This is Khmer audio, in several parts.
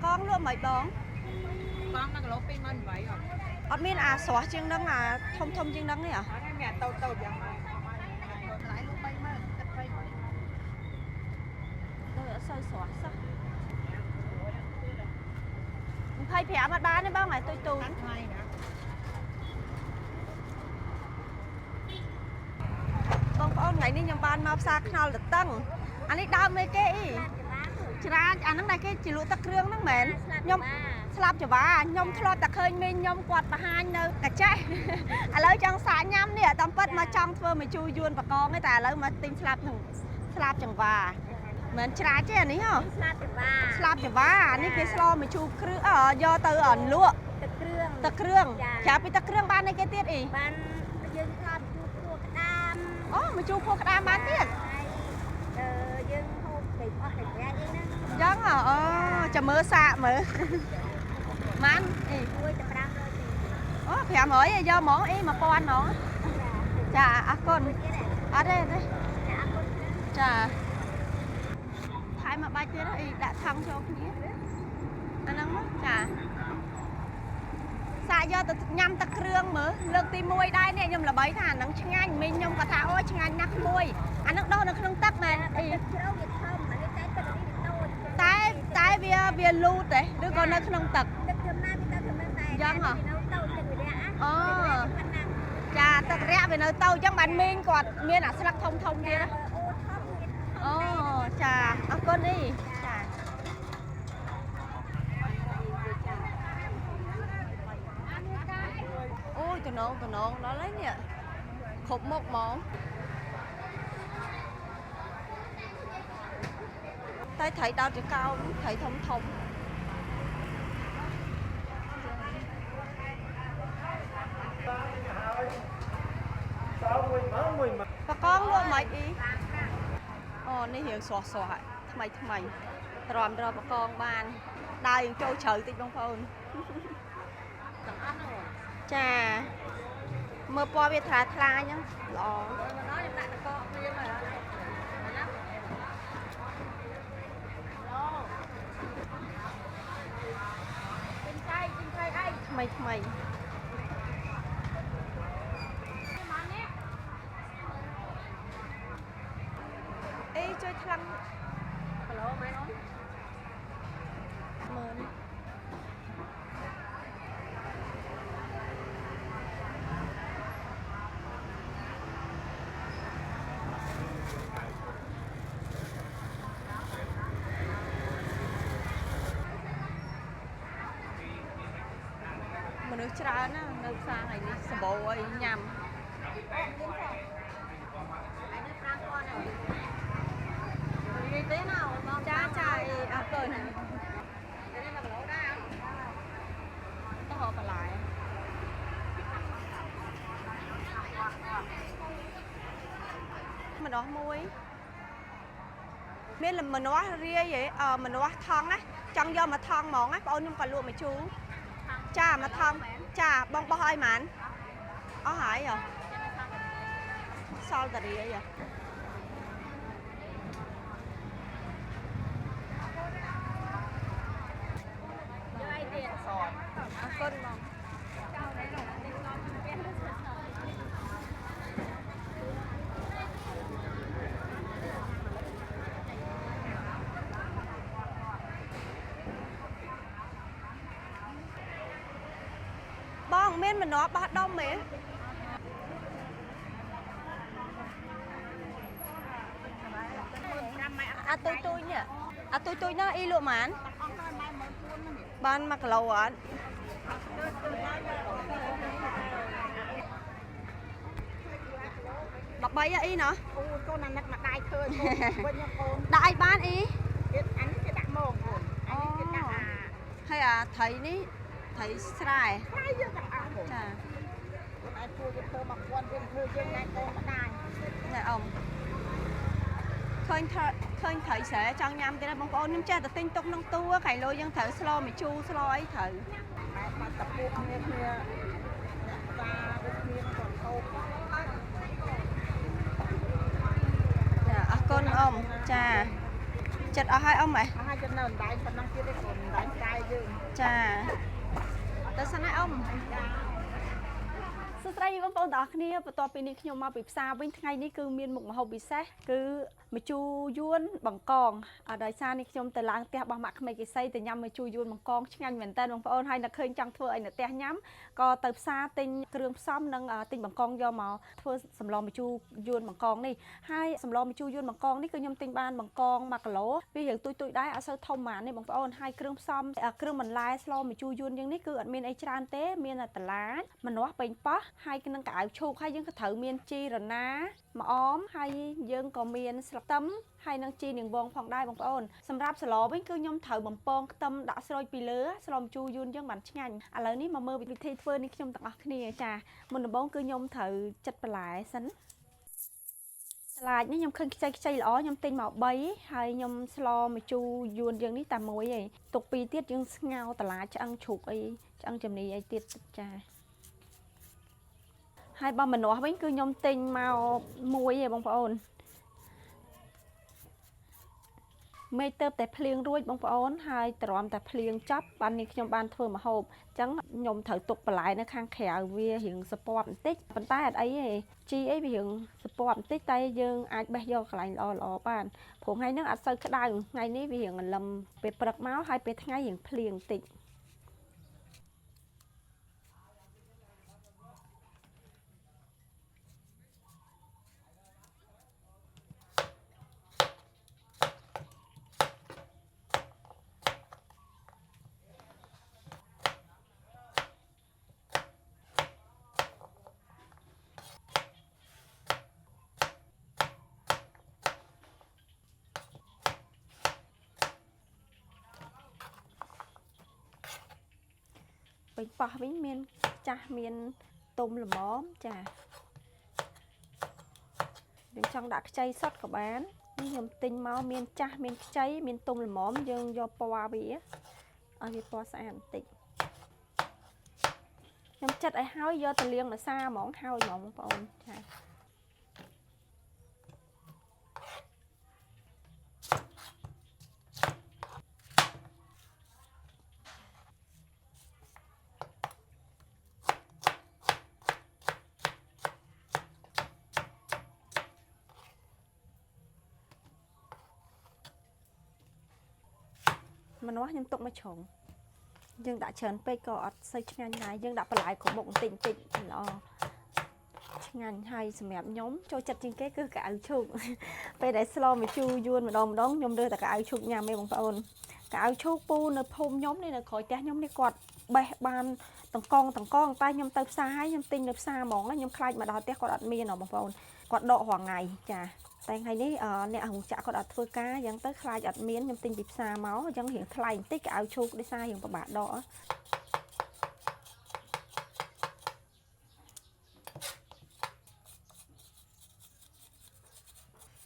con luôn mấy bóng con nó lỗ pin mình vậy rồi ọt miên à xóa chương nâng à thông thông chương nâng ấy à mẹ tàu tàu chẳng lại lúc bay mà cắt bay rồi ở soi xóa sao thay phẻ mặt bán đấy bác này tôi tù bông con ngày đi nhầm ban màu xa khăn là tăng anh ấy đau mấy cái ra anh nó này cái chỉ lụa tắc rương nó mến nhom slap cho bà nhom thlo tắc hơi mình nhom quạt bà hai nơi cả chạy à lấy trong xã nhâm nè tầm bớt mà trong thơ mà chui yuan và con cái ta lấy mà tinh slap chẳng bà mình ra chứ anh ấy hả slap cho bà anh ấy cái slo mà chui cứ ở do từ ẩn lụa tắc rương chả bị tắc rương ban này cái tiết ý dương slap chua cái đam mà chui khô cái đam ban tiết dương hộp thì có thể ra đi nữa dân hả chả mơ xạ mơ man vui chả đam rồi thì phèm hỏi do món ý mà con nó chà con ở đây đây chà thái mà ba chứ đó đã thăng cho kia anh đang mất chà xa do từ nhâm tắc rương mở lực tìm môi đây nè nhầm là bấy thà nắng chăng anh mình nhầm cả thà ôi chăng anh nắc môi anh nó đâu nó không tắc này tại vì lưu đấy đứa con nó không tật dân hả chà tật rẽ về nơi tàu trong bàn mình còn miên à sẽ thông thông kia đó chà con đi chà ôi tụi nó nó lấy nè khục một món tay thấy đau thì cao thấy thông thông và con luôn mấy ýนี่hiểu xóa xóa thay rồi bà con ban đây châu trời tịch bông phôn chà mơ po việt thà thà nhá lò thay ê chơi thăng hello mấy nói mơn mình được ra nó đâu xa này đi sờ bộ ấy nhầm tí nào cha chạy cười này có hộp còn lại mình nói muối biết là mình nói ria vậy mình nói thon á trong do mà thon món á bao nhiêu còn luôn mà chú cha mà thon cha bông bao hơi mặn hỏi rồi sao tờ ria vậy con bong men mình nó bắt đông mẹ tôi nhỉ tôi nó y lụa mán ban mặc lầu á đọc bay y nữa con này mặt đại khơi đại ban y anh cái đặt mồm hay thấy ní thấy sai này ông khơi thấy sẽ cho nhâm cái bông con nhưng cha ta tin tục nông tu cái lôi dân thử slo mày chu slo ấy thử con ông cha chật ở hai ông mày cho nên đại phần năng kia đấy còn đại trai chứ ចាទៅសិនណាអ៊ំសួស្តីបងប្អូនទាំងអស់គ្នាបន្ទាប់ពីនេះខ្ញុំមកពីផ្សារវិញថ្ងៃនេះគឺមានមុខម្ហូបពិសេសគឺម្ជូរយួនបង្កងដោយសារនេះខ្ញុំទៅឡើងផ្ទះរបស់ម៉ាក់ក្មេកគេសីទៅញ៉ាំម្ជូរយួនបង្កងឆ្ងាញ់មែនតើបងប្អូនហើយនៅឃើញចង់ធ្វើឲ្យនៅផ្ទះញ៉ាំក៏ទៅផ្សារទិញគ្រឿងផ្សំនិងទិញបង្កងយកមកធ្វើសម្លម្ជូរយួនបង្កងនេះហើយសម្លម្ជូរយួនបង្កងនេះគឺខ្ញុំទិញបានបង្កង1គីឡូវាយើងទុយដែរអត់សូវធំហ្មងនេះបងប្អូនហើយគ្រឿងផ្សំគ្រឿងបន្លែស្លម្ជូរយួនយ៉ាងនេះគឺអត់មានអីច្រើនទេមានតែតឡាចម្នាស់ប៉េងប៉ោះហើយនឹងកៅអៅឈូកហើយយើងក៏ត្រូវមានជីរណាម្អមហើយយើងក៏មានស្លឹកខ្ទឹមហើយនឹងជីនាងវងផងដែរបងប្អូនសម្រាប់ស្លវិញគឺខ្ញុំត្រូវបំពងខ្ទឹមដាក់ស្រូចពីលើស្លម្ជូរយួនយើងបានឆ្ងាញ់ឥឡូវនេះមកមើលវិធីធ្វើនេះខ្ញុំទាំងអស់គ្នាចាមុនដំបូងគឺខ្ញុំត្រូវចិតបន្លែសិនស្លាចនេះខ្ញុំឃើញខ្ចីល្អខ្ញុំទិញមក3ហើយខ្ញុំស្លម្ជូរយួនយើងនេះតែមួយឯងទុក2ទៀតយើងស្ងោរតឡាឆ្អឹងជ្រូកអីឆ្អឹងចំណីអីទៀតចាហើយបើម្នាស់វិញគឺខ្ញុំទិញមកមួយឯងបងប្អូនមេទៅតែភ្លៀងរួចបងប្អូនហើយទ្រាំតែភ្លៀងចប់បាននេះខ្ញុំបានធ្វើម្ហូបអញ្ចឹងខ្ញុំត្រូវទុកបន្លែនៅខាងក្រៅវារៀងសពតបន្តិចប៉ុន្តែអត់អីទេជីអីវារៀងសពតបន្តិចតែយើងអាចបេះយកកន្លែងល្អបានព្រោះថ្ងៃហ្នឹងអត់សូវក្តៅថ្ងៃនេះវារៀងលឹមពេលព្រឹកមកហើយពេលថ្ងៃរៀងភ្លៀងបន្តិចពេញប៉ោះវិញមានចាស់មានទុំល្មមចាយើងចង់ដាក់ខ្ចីសុតក៏បាននេះខ្ញុំទិញមកមានចាស់មានខ្ចីមានទុំល្មមយើងយកពណ៌វាឲ្យវាពណ៌ស្អាតបន្តិចខ្ញុំចិតឲ្យហើយយកទៅលាងម្សៅហ្មងហើយហ្មងបងប្អូនចាម្នាស់ខ្ញុំទុកមកជ្រុងយើងដាក់ច្រើនពេកក៏អត់សូវឆ្ងាញ់ដែរយើងដាក់បន្លែគ្រប់មុខបន្តិចល្អឆ្ងាញ់ហើយសម្រាប់ខ្ញុំចូលចិត្តជាងគេគឺកៅអៅឈូកពេលដែលស្លម្ជូរយួនម្ដងខ្ញុំរើសតែកៅអៅឈូកញ៉ាំឯងបងប្អូនកៅអៅឈូកពូនៅភូមិខ្ញុំនេះនៅក្រោយផ្ទះខ្ញុំនេះគាត់បេះបានតង្កងតែខ្ញុំទៅផ្សារហើយខ្ញុំទិញនៅផ្សារហ្មងខ្ញុំខ្លាចមកដល់ផ្ទះគាត់អត់មានហ៎បងប្អូនគាត់ដករាល់ថ្ងៃចាតែថ្ងៃនេះអ្នករោងចក្រគាត់អត់ធ្វើការអញ្ចឹងទៅខ្លាចអត់មានខ្ញុំទិញពីផ្សារមកអញ្ចឹងរៀងថ្លៃបន្តិចកៅអៅឈូកដោយសាររៀងពិបាកដក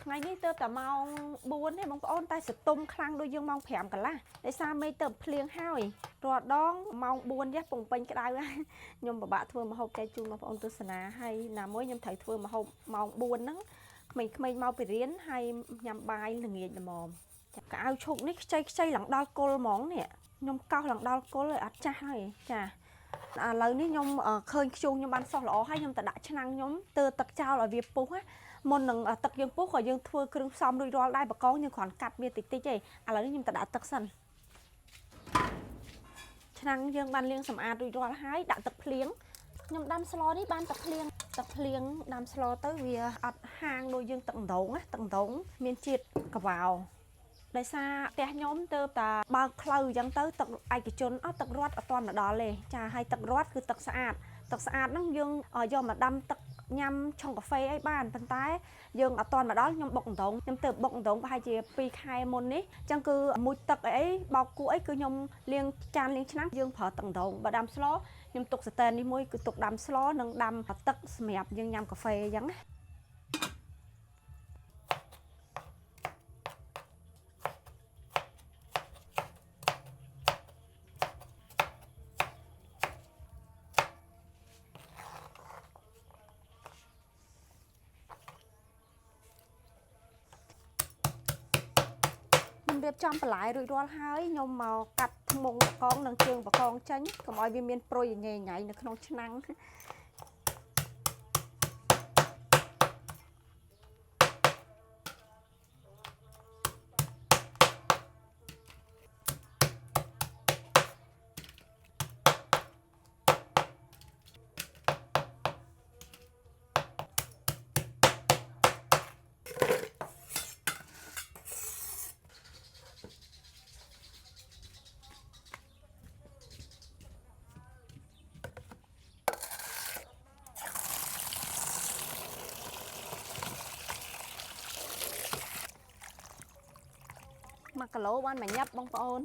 ថ្ងៃនេះទៅតែម៉ោង4ទេបងប្អូនតែសតុំខ្លាំងដូចយើងម៉ោង5កន្លះដោយសារមេទៅភ្លៀងហើយរាល់ដងម៉ោង4យ៉ាពងពេញក្តៅខ្ញុំពិបាកធ្វើម្ហូបចែកជូនបងប្អូនទស្សនាហើយណាមួយខ្ញុំត្រូវធ្វើម្ហូបម៉ោង4ហ្នឹងក្មេងៗមកពីរៀនហើយញ៉ាំបាយល្ងាចល្មមកៅអៅឈុកនេះខ្ចីឡើងដល់គល់ហ្មងនេះខ្ញុំកោសឡើងដល់គល់ឲ្យអត់ចាស់ហើយចាឥឡូវនេះខ្ញុំឃើញខ្ជូងខ្ញុំបានសោះល្អហើយខ្ញុំទៅដាក់ឆ្នាំងខ្ញុំទើទឹកចោលឲ្យវាពុះមុននឹងទឹកយើងពុះក៏យើងធ្វើគ្រឿងផ្សំរួចរាល់ដែរបកងយើងគ្រាន់កាត់វាតិចទេឥឡូវនេះខ្ញុំទៅដាក់ទឹកសិនឆ្នាំងយើងបានលាងសម្អាតរួចរាល់ហើយដាក់ទឹកភ្លៀងខ្ញុំដាំស្លនេះបានទឹកភ្លៀងដាំស្លទៅវាអត់ហាងដូចយើងទឹកដងមានជាតិកវ៉ាវដោយសារផ្ទះខ្ញុំទៅតែបើកផ្លូវអញ្ចឹងទៅទឹកឯកជនអត់ទឹករត់អត់ទាន់មកដល់ទេចាហើយទឹករត់គឺទឹកស្អាតហ្នឹងយើងយកមកដាំទឹកញ៉ាំឆុងកាហ្វេអីបានប៉ុន្តែយើងអត់ទាន់មកដល់ខ្ញុំបុកដងខ្ញុំទៅបុកដងប្រហែលជា2ខែមុននេះអញ្ចឹងគឺមួយទឹកអីបោកគួរអីគឺខ្ញុំលាងចានលាងឆ្នាំងយើងប្រើទឹកដងបើដាំស្លខ្ញុំទុកស្ទែននេះមួយគឺទុកដាំស្លនិងដាំទឹកសម្រាប់យើងញ៉ាំកាហ្វេអញ្ចឹងណាម ខ្ញុំរៀបចំបន្លែរួចរាល់ហើយខ្ញុំមកកាត់ធ្មុងបកងនិងជើងបកងចេញកុំឲ្យវាមានព្រុយញ៉ៃញ៉ៃនៅក្នុងឆ្នាំង1 គីឡូបានមួយញ៉ាប់បងប្អូន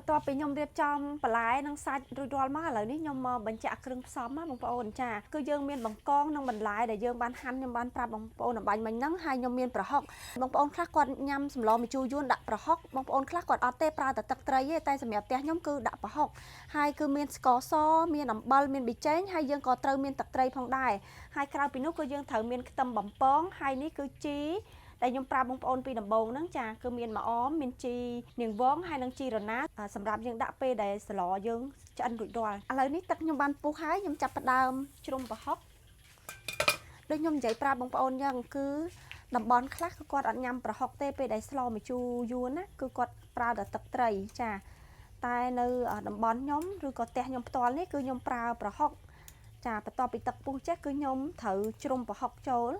បន្ទាប់ពីខ្ញុំរៀបចំបន្លែនិងសាច់រួចរាល់មកឥឡូវនេះខ្ញុំមកបញ្ជាក់គ្រឿងផ្សំណាបងប្អូនចាគឺយើងមានបង្កងនិងបន្លែដែលយើងបានហាន់ខ្ញុំបានប្រាប់បងប្អូនអំបញ្ញមិញហ្នឹងហើយខ្ញុំមានប្រហុកបងប្អូនខ្លះគាត់ញ៉ាំសម្លម្ជូរយួនដាក់ប្រហុកបងប្អូនខ្លះគាត់អត់ទេប្រើតែទឹកត្រីទេតែសម្រាប់ផ្ទះខ្ញុំគឺដាក់ប្រហុកហើយគឺមានស្ករសមានអំបិលមានប៊ីចេងហើយយើងក៏ត្រូវមានទឹកត្រីផងដែរហើយក្រៅពីនោះគឺយើងត្រូវមានខ្ទឹមបំពងហើយនេះគឺជីតែខ្ញុំប្រាប់បងប្អូនពីដំបូងហ្នឹងចាគឺមានម្អមមានជីនាងវងហើយនិងជីរណាសម្រាប់យើងដាក់ពេលដែលសឡយើងឆ្អិនរួចរាល់ឥឡូវនេះទឹកខ្ញុំបានពុះហើយខ្ញុំចាប់ផ្ដើមជ្រុំប្រហុកដូចខ្ញុំនិយាយប្រាប់បងប្អូនយ៉ាងគឺតំបន់ខ្លះគឺគាត់អត់ញ៉ាំប្រហុកទេពេលដែលស្លម្ជូរយួនណាគឺគាត់ប្រើតែទឹកត្រីចាតែនៅតំបន់ខ្ញុំឬក៏ផ្ទះខ្ញុំផ្ទាល់នេះគឺខ្ញុំប្រើប្រហុកចាបន្ទាប់ពីទឹកពុះចេះគឺខ្ញុំត្រូវជ្រុំប្រហុកចូល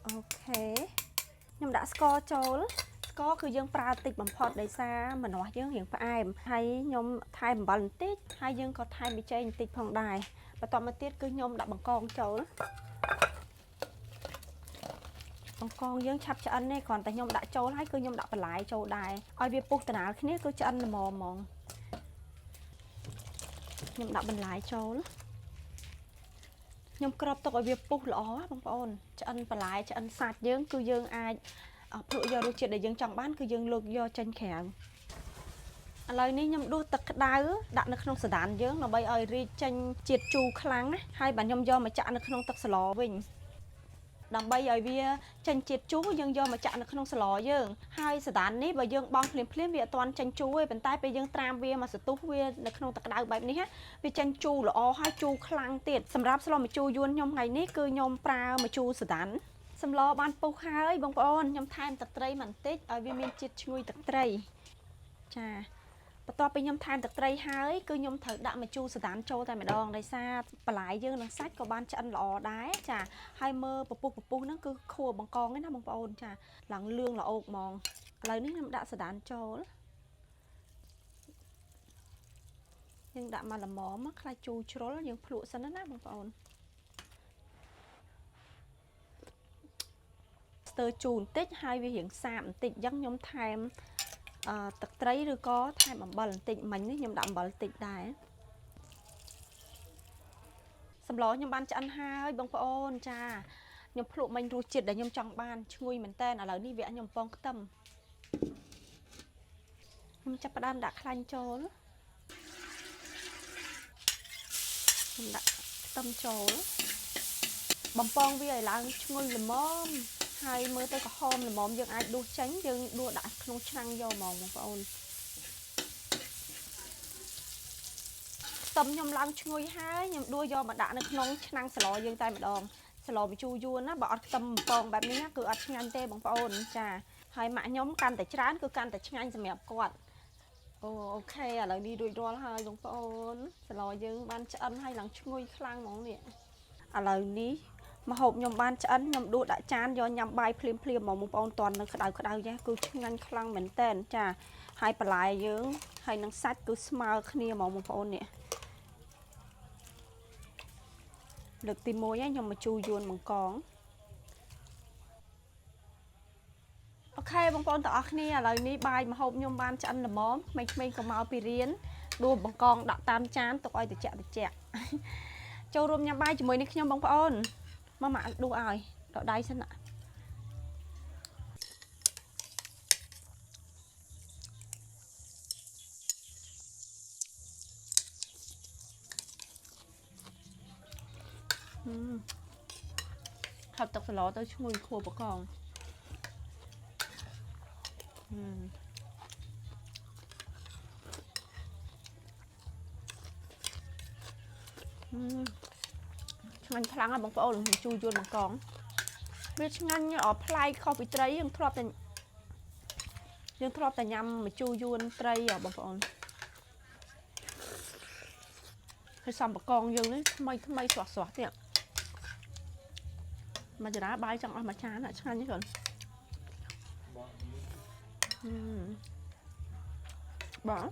អូខេខ្ញុំដាក់ស្ករចូលស្ករគឺយើងប្រើតិចបំផុតដោយសារម្នាស់យើងរៀងផ្អែមហើយខ្ញុំថែមអំបិលបន្តិចហើយយើងក៏ថែមប៊ីចេងបន្តិចផងដែរបន្ទាប់មកទៀតគឺខ្ញុំដាក់បង្កងចូលបង្កងយើងឆាប់ឆ្អិនទេគ្រាន់តែខ្ញុំដាក់ចូលហើយគឺខ្ញុំដាក់បន្លែចូលដែរឲ្យវាពុះដណាលគ្នាគឺឆ្អិនល្មមហ្មងខ្ញុំដាក់បន្លែចូលខ្ញុំគ្របទុកឲ្យវាពុះល្អបងប្អូនឆ្អិនបន្លែឆ្អិនសាច់យើងគឺយើងអាចភ្លក់យករសជាតិដែលយើងចង់បានគឺយើងលើកយកចេញក្រៅឥឡូវនេះខ្ញុំដួសទឹកក្តៅដាក់នៅក្នុងសណ្ដានយើងដើម្បីឲ្យរីកចេញជាតិជូរខ្លាំងហើយបាទខ្ញុំយកមកចាក់នៅក្នុងទឹកស្លវិញដើម្បីឲ្យវាចេញជាតិជូរយើងយកមកចាក់នៅក្នុងស្លយើងហើយសណ្ដាននេះបើយើងបង់ភ្លាមវាអត់ទាន់ចេញជូរទេប៉ុន្តែពេលយើងត្រាំវាមកសន្ទុះវានៅក្នុងទឹកក្តៅបែបនេះវាចេញជូរល្អហើយជូរខ្លាំងទៀតសម្រាប់ស្លម្ជូរយួនខ្ញុំថ្ងៃនេះគឺខ្ញុំប្រើម្ជូរសណ្ដានសម្លបានពុះហើយបងប្អូនខ្ញុំថែមទឹកត្រីបន្តិចឲ្យវាមានជាតិឈ្ងុយទឹកត្រីចាបន្ទាប់ពីខ្ញុំថែមទឹកត្រីហើយគឺខ្ញុំត្រូវដាក់ម្ជូរសណ្ដានចូលតែម្ដងដោយសារបន្លែយើងនិងសាច់ក៏បានឆ្អិនល្អដែរចាហើយមើលពពុះហ្នឹងគឺខួរបង្កងឯណាបងប្អូនចាឡើងលឿងល្អោកហ្មងឥឡូវនេះខ្ញុំដាក់សណ្ដានចូលយើងដាក់មកល្មមខ្លាចជូរជ្រុលយើងភ្លក់សិនណាបងប្អូនស្ទើរជូរបន្តិចហើយវារៀងសាបបន្តិចអញ្ចឹងខ្ញុំថែមទឹកត្រីឬក៏ថែមអំបិលបន្តិចមិញនេះខ្ញុំដាក់អំបិលបន្តិចដែរសម្លខ្ញុំបានឆ្អិនហើយបងប្អូនចាខ្ញុំភ្លក់មិញរសជាតិដែលខ្ញុំចង់បានឈ្ងុយមែនតើឥឡូវនេះវាខ្ញុំពងខ្ទឹមខ្ញុំចាប់ផ្ដើមដាក់ខ្លាញ់ចូលខ្ញុំដាក់ខ្ទឹមចូលបំពងវាឲ្យឡើងឈ្ងុយល្មមហើយមើលទៅក្រហមល្មមយើងអាចដួសចេញយើងដួសដាក់ក្នុងឆ្នាំងយកហ្មងបងប្អូនខ្ទឹមខ្ញុំឡើងឈ្ងុយហើយខ្ញុំដួសយកមកដាក់នៅក្នុងឆ្នាំងស្លយើងតែម្ដង สโลไปจูยูนะบอกตำปองแบบนี้นะคืออัดงานเต้บางปอนจ้าให้หมาย้อมกันแต่ร้านคือกันแต่งานจะแบบกอดโอเคอะเราดีดูดอลให้บางปอนสโลยังบ้านจะอันให้หลังช่วยคลั่งมองเนี่ยอะไรนี้มาหอบยมบ้านจะอันยมดูดจานย้อนยำใบเพลียมมองบางปอนตอนนั้นเขาดาวแย่คืองานคลั่งเหมือนเต้นจ้าให้ปลายยังให้นังซัดคือสมาร์คเนี่ยมองบางปอนเนี่ยđược tìm mối á nhưng mà chu yuan bằng con ok bằng con tao kia là ní bài mà hôm nhom ban cho anh là món mình còn mau bị riến đua bằng con đặt tam chán tao coi từ chẹt châu rôm nhà bài chỉ mới ní nhom bằng con mà mạ đua ai đọ đây xem ạ thật tập ló tới chui khô bọc conมันพลังอะบางปอนจูยวนบางกองเวชงั้นเนี่ยออกพลายเข้าไปไตรยังทรอบแต่ยำมาจูยวนไตรอ่ะบางปอนให้ซ้ำบางกองยังเลยทำไมสวดเนี่ยมาจะได้ใบจังเอามาชานอ่ะชานนี่ก่อนbỏ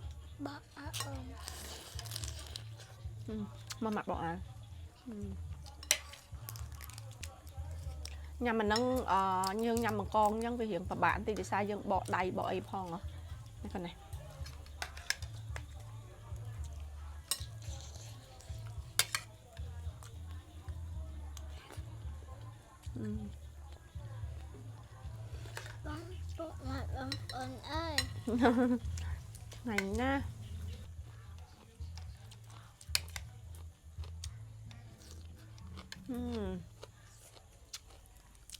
mà mặt bỏ à nhằm mình nâng nhưng nhằm bằng con nhân về hiện và bạn thì sao dân bỏ đầy bỏ ấy phong à cái phần này ơi này nha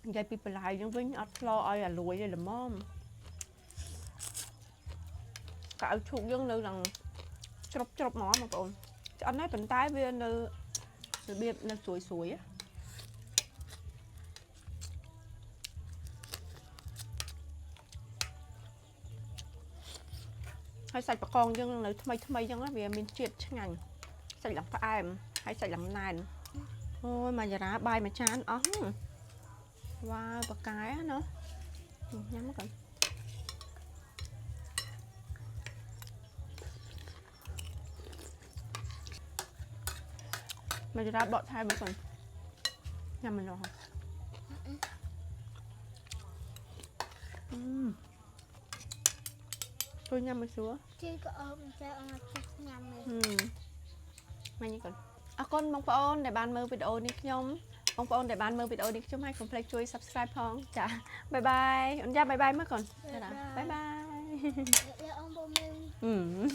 dây bị lại những với ớt lo ơi là lùi đây là mom cạo chuột dân nữ rằng chọc mỏ mà còn anh ấy bình tái bên nữ biết là suối á hay sạch bà con dân nữ thay dân á vì mình triệt chứ ngành sạch làm phải em hay sạch làm này ôi mà giờ ra bài mà chán ống wow bạc cái nó nhắm mất rồi mà giờ ra bọt hai mà còn nhắm mình rồi hả tôi nhắm mình xuống chứ có ôm sao mà nhầm này mày như còn con mong phone để bạn mơ video này nhom mong phone để bạn mơ video này chúng hay complete chui subscribe phong chả bye bye anh ra bye bye mất còn bye bye ông bố mình